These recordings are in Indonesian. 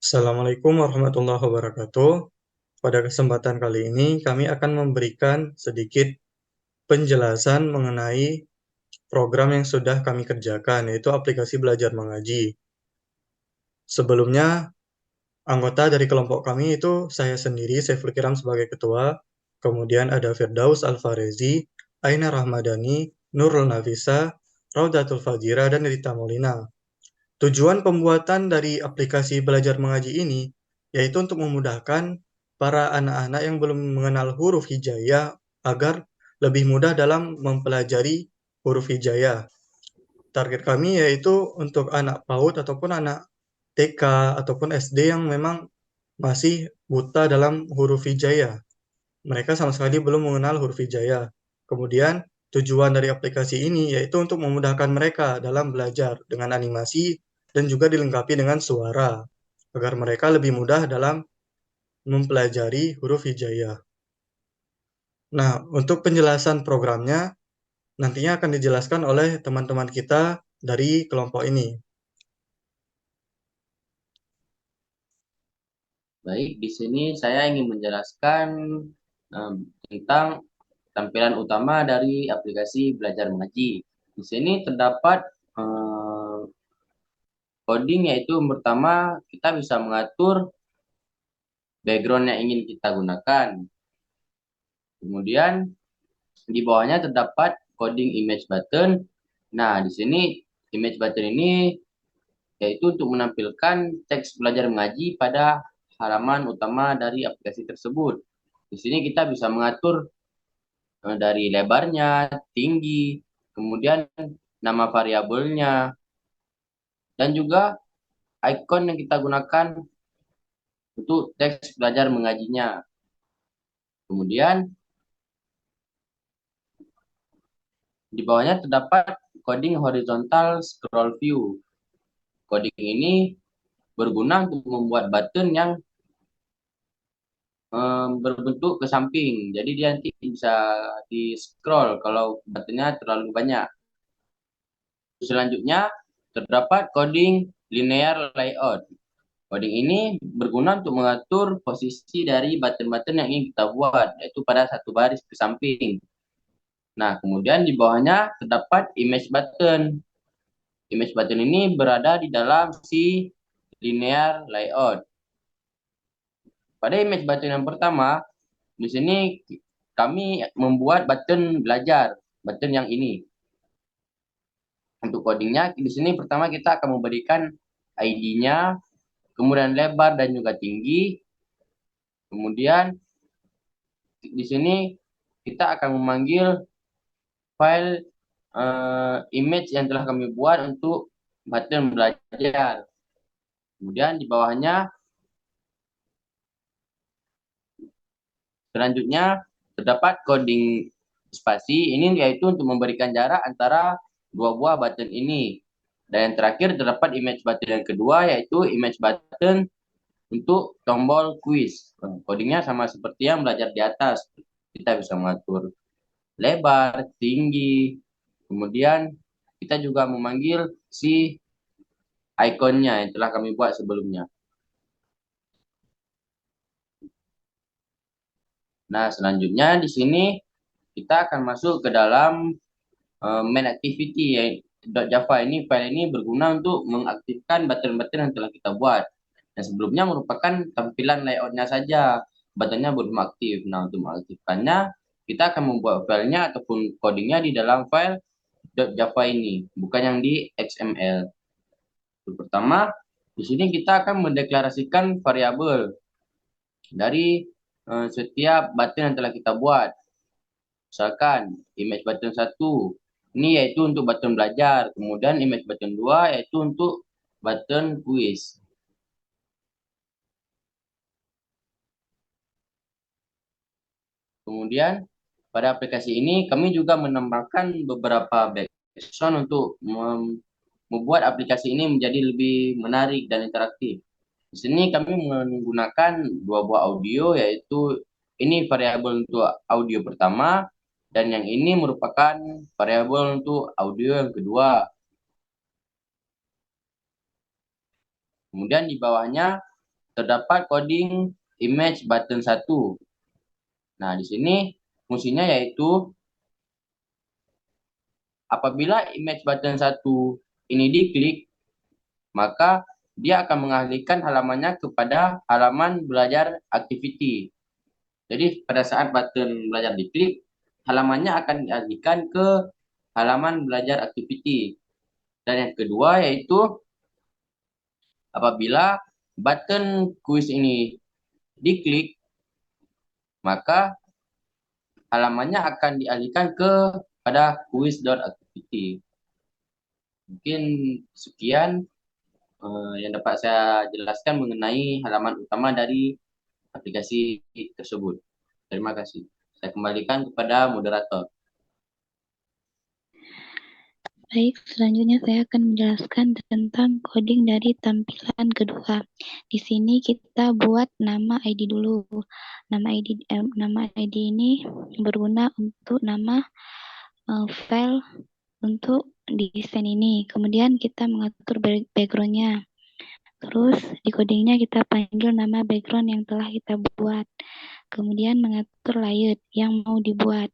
Assalamualaikum warahmatullahi wabarakatuh. Pada kesempatan kali ini, kami akan memberikan sedikit penjelasan mengenai program yang sudah kami kerjakan, yaitu aplikasi belajar mengaji. Sebelumnya, anggota dari kelompok kami itu saya sendiri, Saiful Kiram sebagai ketua, kemudian ada Firdaus Alfarezi, Aina Rahmadani, Nurul Nafisa, Raudatul Fajira, dan Rita Molina. Tujuan pembuatan dari aplikasi belajar mengaji ini yaitu untuk memudahkan para anak-anak yang belum mengenal huruf hijaiyah agar lebih mudah dalam mempelajari huruf hijaiyah. Target kami yaitu untuk anak PAUD ataupun anak TK ataupun SD yang memang masih buta dalam huruf hijaiyah. Mereka sama sekali belum mengenal huruf hijaiyah. Kemudian tujuan dari aplikasi ini yaitu untuk memudahkan mereka dalam belajar dengan animasi dan juga dilengkapi dengan suara agar mereka lebih mudah dalam mempelajari huruf hijaiyah. Nah, untuk penjelasan programnya nantinya akan dijelaskan oleh teman-teman kita dari kelompok ini. Baik, di sini saya ingin menjelaskan tentang tampilan utama dari aplikasi belajar mengaji. Di sini terdapat eh, coding, yaitu yang pertama kita bisa mengatur background yang ingin kita gunakan. Kemudian di bawahnya terdapat coding image button. Nah, di sini image button ini yaitu untuk menampilkan teks belajar mengaji pada halaman utama dari aplikasi tersebut. Di sini kita bisa mengatur dari lebarnya, tinggi, kemudian nama variabelnya, dan juga icon yang kita gunakan untuk teks belajar mengajinya. Kemudian di bawahnya terdapat coding horizontal scroll view. Coding ini berguna untuk membuat button yang berbentuk ke samping. Jadi dia nanti bisa di scroll kalau buttonnya terlalu banyak. Selanjutnya terdapat coding linear layout. Coding ini berguna untuk mengatur posisi dari button-button yang ingin kita buat, yaitu pada satu baris ke samping. Nah, kemudian di bawahnya terdapat image button. Image button ini berada di dalam si linear layout. Pada image button yang pertama, di sini kami membuat button belajar, button yang ini. Untuk codingnya, di sini pertama kita akan memberikan ID-nya, kemudian lebar dan juga tinggi. Kemudian di sini kita akan memanggil file image yang telah kami buat untuk button belajar. Kemudian di bawahnya selanjutnya terdapat coding spasi, ini yaitu untuk memberikan jarak antara dua buah button ini. Dan yang terakhir terdapat image button yang kedua, yaitu image button untuk tombol quiz. Codingnya sama seperti yang belajar di atas. Kita bisa mengatur lebar, tinggi, kemudian kita juga memanggil si ikonnya yang telah kami buat sebelumnya. Nah, selanjutnya di sini kita akan masuk ke dalam main activity, ya. .java ini, file ini berguna untuk mengaktifkan button-button yang telah kita buat. Dan sebelumnya merupakan tampilan layoutnya saja, buttonnya belum aktif. Nah, untuk mengaktifkannya, kita akan membuat filenya ataupun codingnya di dalam file .java ini, bukan yang di XML. Yang pertama, di sini kita akan mendeklarasikan variabel dari setiap button yang telah kita buat. Misalkan image button 1 ini yaitu untuk button belajar, kemudian image button 2 yaitu untuk button quiz. Kemudian pada aplikasi ini kami juga menambahkan beberapa background untuk membuat aplikasi ini menjadi lebih menarik dan interaktif. Di sini kami menggunakan dua buah audio, yaitu ini variabel untuk audio pertama dan yang ini merupakan variabel untuk audio yang kedua. Kemudian di bawahnya terdapat coding image button 1. Nah, di sini fungsinya yaitu apabila image button 1 ini diklik, maka dia akan mengalihkan halamannya kepada halaman belajar activity. Jadi pada saat button belajar diklik, halamannya akan dialihkan ke halaman belajar activity. Dan yang kedua yaitu apabila button quiz ini diklik, maka halamannya akan dialihkan ke pada quiz.activity. Mungkin sekian yang dapat saya jelaskan mengenai halaman utama dari aplikasi tersebut. Terima kasih. Saya kembalikan kepada moderator. Baik, selanjutnya saya akan menjelaskan tentang coding dari tampilan kedua. Di sini kita buat nama ID dulu. Nama ID ini berguna untuk nama file untuk desain ini. Kemudian kita mengatur background-nya. Terus di codingnya kita panggil nama background yang telah kita buat. Kemudian mengatur layout yang mau dibuat.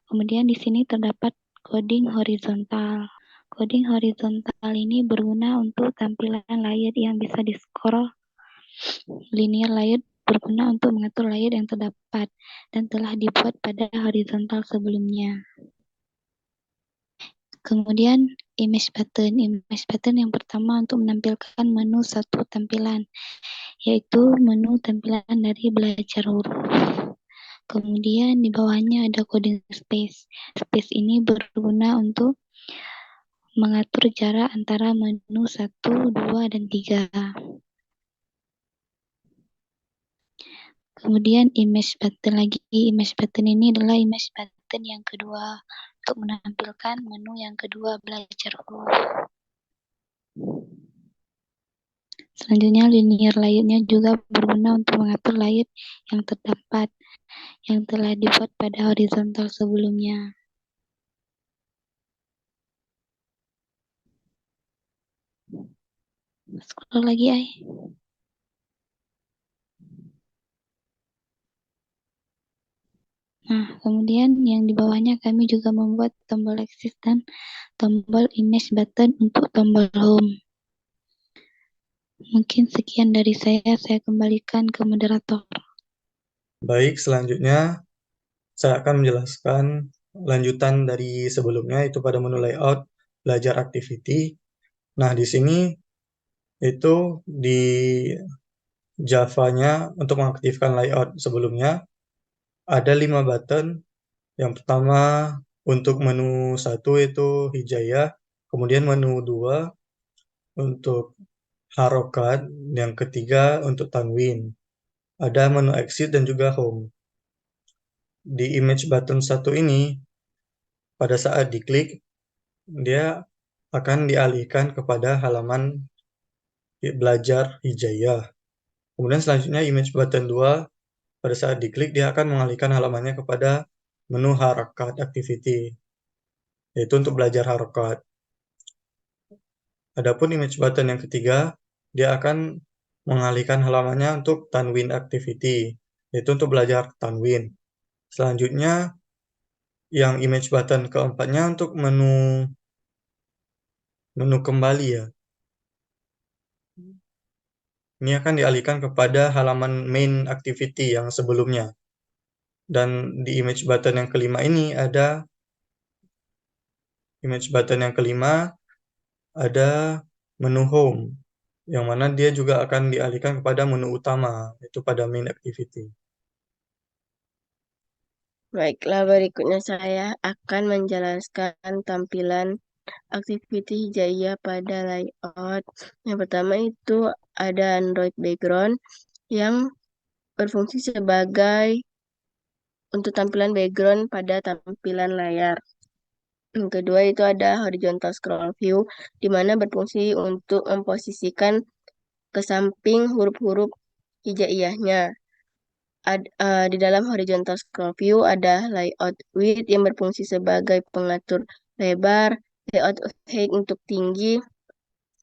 Kemudian di sini terdapat coding horizontal. Coding horizontal ini berguna untuk tampilan layout yang bisa di-scroll. Linear layout berguna untuk mengatur layout yang terdapat dan telah dibuat pada horizontal sebelumnya. Kemudian image button. Image button yang pertama untuk menampilkan menu satu tampilan, yaitu menu tampilan dari belajar huruf. Kemudian di bawahnya ada coding space. Space ini berguna untuk mengatur jarak antara menu 1, 2, dan 3. Kemudian image button lagi. Image button ini adalah image button yang kedua untuk menampilkan menu yang kedua belajar huruf. Selanjutnya linear layout-nya juga berguna untuk mengatur layout yang terdapat yang telah dibuat pada horizontal sebelumnya. Scroll lagi, Ay. Nah, kemudian yang di bawahnya kami juga membuat tombol axis dan tombol image button untuk tombol home. Mungkin sekian dari saya kembalikan ke moderator. Baik, selanjutnya saya akan menjelaskan lanjutan dari sebelumnya, itu pada menu layout belajar activity. Nah, di sini itu di Java-nya untuk mengaktifkan layout sebelumnya ada 5 button. Yang pertama untuk menu 1 itu hijayah, kemudian menu 2 untuk harokat, yang ketiga untuk tanwin. Ada menu exit dan juga home. Di image button 1 ini, pada saat diklik, dia akan dialihkan kepada halaman belajar hijayah. Kemudian selanjutnya image button 2, pada saat diklik dia akan mengalihkan halamannya kepada menu harakat activity, yaitu untuk belajar harakat. Adapun image button yang ketiga, dia akan mengalihkan halamannya untuk tanwin activity, yaitu untuk belajar tanwin. Selanjutnya, yang image button keempatnya untuk menu kembali ya. Ini akan dialihkan kepada halaman main activity yang sebelumnya. Dan di image button yang kelima ini ada menu home, yang mana dia juga akan dialihkan kepada menu utama, itu pada main activity. Baiklah, berikutnya saya akan menjelaskan tampilan activity hijayah pada layout. Yang pertama itu ada Android background yang berfungsi sebagai untuk tampilan background pada tampilan layar. Yang kedua itu ada horizontal scroll view, di mana berfungsi untuk memposisikan ke samping huruf-huruf hijaiyahnya. Di dalam horizontal scroll view ada layout width yang berfungsi sebagai pengatur lebar, layout height untuk tinggi,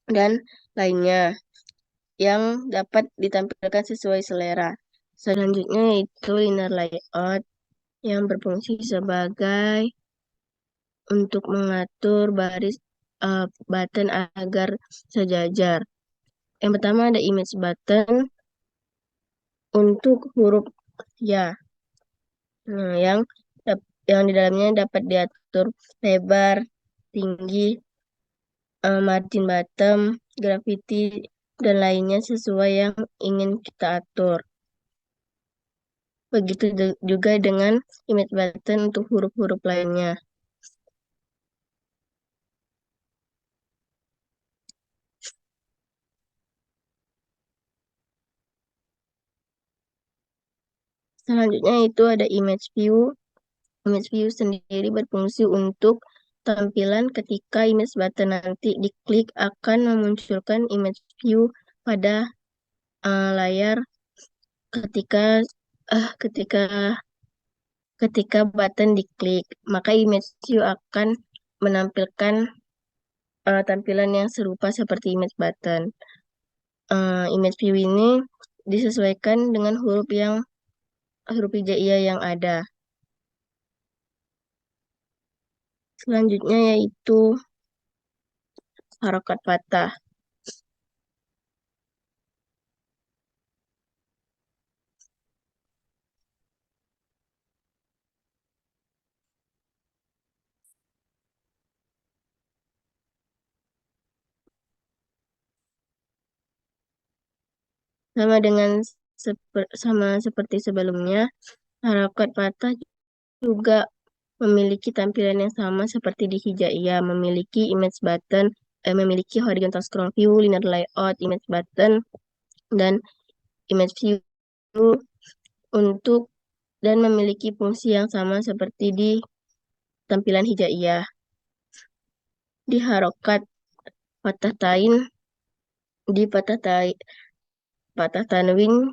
dan lainnya. yang dapat ditampilkan sesuai selera. Selanjutnya yaitu linear layout yang berfungsi sebagai untuk mengatur baris button agar sejajar. Yang pertama ada image button untuk huruf ya. Nah, yang di dalamnya dapat diatur lebar, tinggi, margin bottom, gravity, dan lainnya sesuai yang ingin kita atur. Begitu juga dengan image button untuk huruf-huruf lainnya. Selanjutnya itu ada image view. Image view sendiri berfungsi untuk tampilan ketika image button nanti diklik akan memunculkan image view pada layar ketika ketika button diklik, maka image view akan menampilkan tampilan yang serupa seperti image button. Image view ini disesuaikan dengan huruf hijaiyah yang ada. Selanjutnya yaitu harokat fathah. Sama seperti sebelumnya, harokat fathah juga memiliki tampilan yang sama seperti di hijaiyah, memiliki image button, memiliki horizontal scroll view, linear layout, image button, dan image view untuk dan memiliki fungsi yang sama seperti di tampilan hijaiyah. Di harokat fathah tain, di fathah tanwin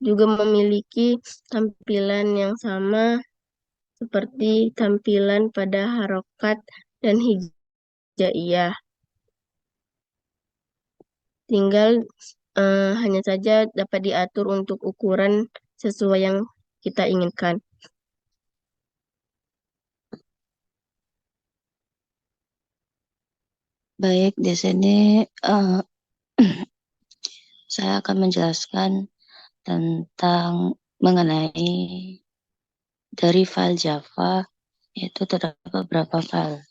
juga memiliki tampilan yang sama seperti tampilan pada harokat dan hijaiyah. Tinggal hanya saja dapat diatur untuk ukuran sesuai yang kita inginkan. Baik, di sini saya akan menjelaskan tentang mengenai dari file Java, yaitu terdapat beberapa file.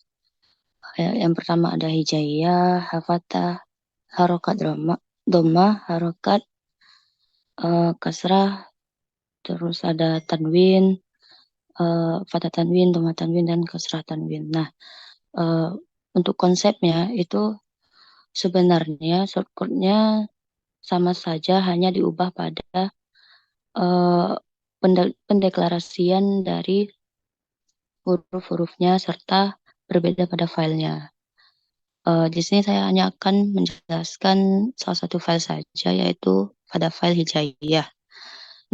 Yang pertama ada hijaiyah, hafatah, harokat doma, harokat kasrah, terus ada tanwin, fathah tanwin, doma tanwin, dan kasrah tanwin. Nah, untuk konsepnya itu sebenarnya shortcut-nya sama saja, hanya diubah pada pendeklarasian dari huruf-hurufnya serta berbeda pada filenya. Di sini saya hanya akan menjelaskan salah satu file saja, yaitu pada file hijaiyah.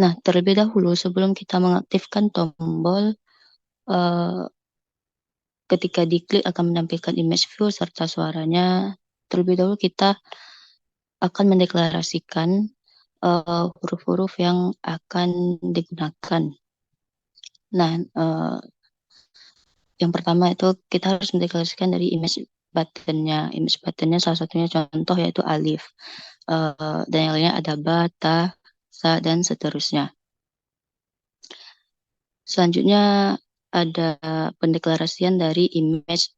Nah, terlebih dahulu sebelum kita mengaktifkan tombol ketika diklik akan menampilkan image view serta suaranya, terlebih dahulu kita akan mendeklarasikan huruf-huruf yang akan digunakan. Nah, yang pertama itu kita harus mendeklarasikan dari image buttonnya. Image buttonnya salah satunya contoh yaitu alif. Dan yang lainnya ada ba, ta, sa, dan seterusnya. Selanjutnya ada pendeklarasian dari image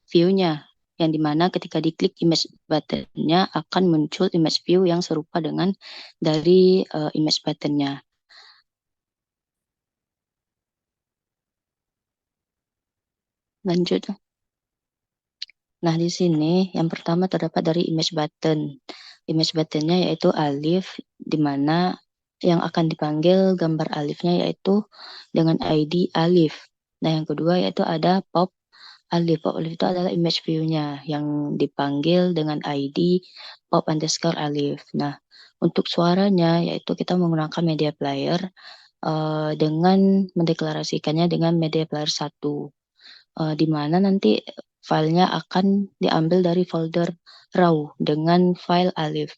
view-nya, yang dimana ketika diklik image button-nya akan muncul image view yang serupa dengan dari image button-nya. Lanjut. Nah, di sini yang pertama terdapat dari image button. Image button-nya yaitu alif, di mana yang akan dipanggil gambar alifnya yaitu dengan ID alif. Nah, yang kedua yaitu ada pop alif. Pop alif itu adalah image view-nya yang dipanggil dengan ID pop underscore alif. Nah, untuk suaranya yaitu kita menggunakan media player dengan mendeklarasikannya dengan media player 1. di mana nanti filenya akan diambil dari folder raw dengan file alif.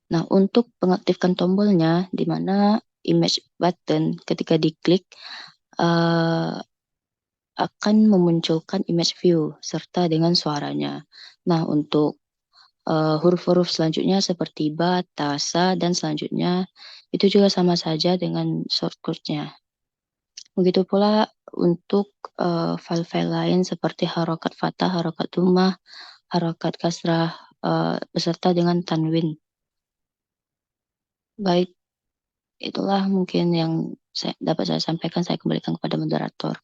Nah, untuk mengaktifkan tombolnya, di mana image button ketika diklik akan memunculkan image view serta dengan suaranya. Nah, untuk huruf-huruf selanjutnya seperti ba, ta, sa, dan selanjutnya itu juga sama saja dengan shortcut-nya. Begitu pula untuk file-file lain seperti harokat fathah, harokat dhammah, harokat kasrah beserta dengan tanwin. Baik, itulah mungkin yang dapat saya sampaikan. Saya kembalikan kepada moderator.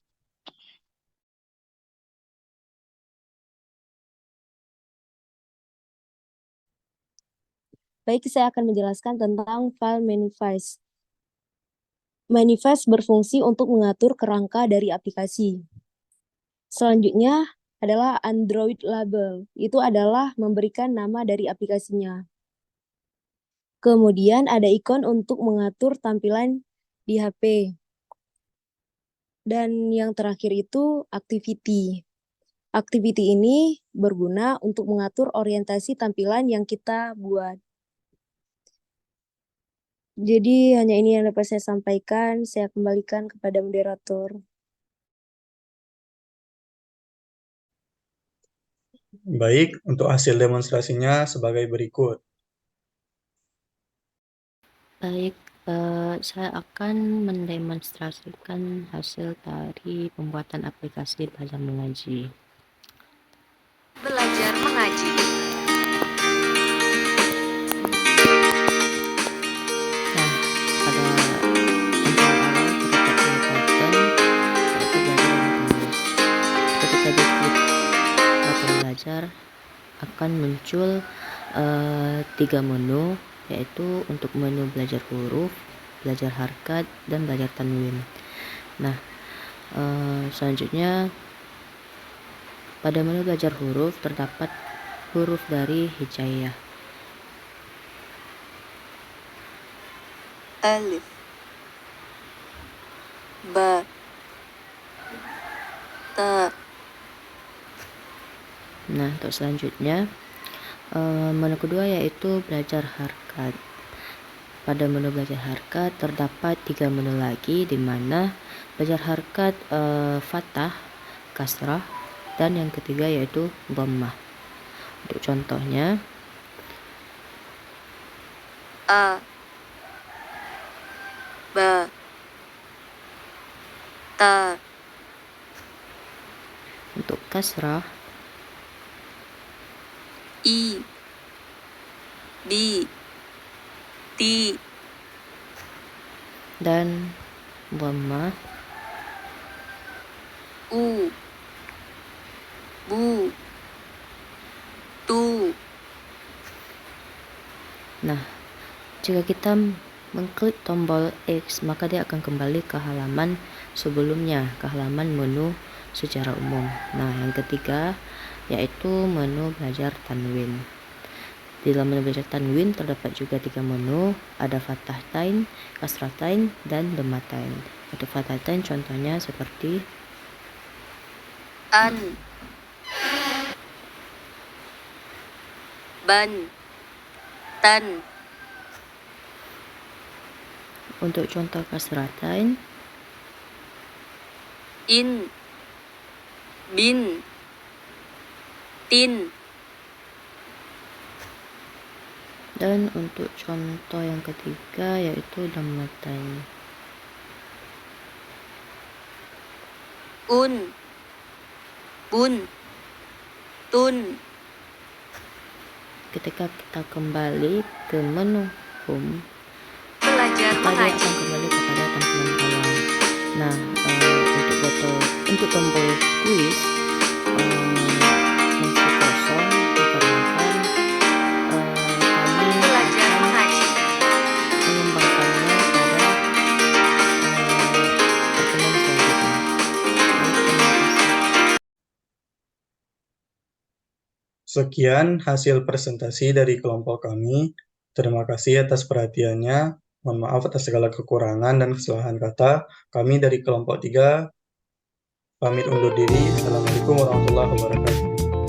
Baik, saya akan menjelaskan tentang file manifest. Manifest berfungsi untuk mengatur kerangka dari aplikasi. Selanjutnya adalah Android label. Itu adalah memberikan nama dari aplikasinya. Kemudian ada ikon untuk mengatur tampilan di HP. Dan yang terakhir itu activity. Activity ini berguna untuk mengatur orientasi tampilan yang kita buat. Jadi hanya ini yang dapat saya sampaikan. Saya kembalikan kepada moderator. Baik, untuk hasil demonstrasinya sebagai berikut. Baik, saya akan mendemonstrasikan hasil dari pembuatan aplikasi belajar mengaji. Belajar mengaji. Nah, pada ketika diklik button belajar akan muncul 3 menu, yaitu untuk menu belajar huruf, belajar harkat, dan belajar tanwin. Nah, selanjutnya pada menu belajar huruf terdapat huruf dari hijaiyah. Alif, ba, ta. Nah, untuk selanjutnya menu kedua yaitu belajar harkat. Pada menu belajar harkat terdapat 3 menu lagi, di mana belajar harkat fathah, kasrah, dan yang ketiga yaitu dhammah. Untuk contohnya A, ba, ta. untuk kasrah I, bi, ti. dan dhammah U, bu, tu. Nah, jika kita mengklik tombol X, maka dia akan kembali ke halaman sebelumnya, ke halaman menu secara umum. Nah, yang ketiga yaitu menu belajar tanwin. Di dalam menu belajar tanwin terdapat juga 3 menu, ada fathatain, kasratain, dan dhammatain. Untuk fathatain contohnya seperti An, ban, tan. untuk contoh kasratain In, bin, tin. dan untuk contoh yang ketiga yaitu dhammatain. Un, bun, tun. Ketika kita kembali ke menu home, Belajar maka dia mengaji. akan kembali kepada tampilan awal. Nah, untuk tombol quiz masih kosong dikarenakan kami Belajar akan mengaji. mengembangkannya pada pertemuan selanjutnya. Baik, terima kasih. Sekian hasil presentasi dari kelompok kami. Terima kasih atas perhatiannya. Mohon maaf atas segala kekurangan dan kesalahan kata. Kami dari kelompok 3 pamit undur diri. Assalamualaikum warahmatullahi wabarakatuh.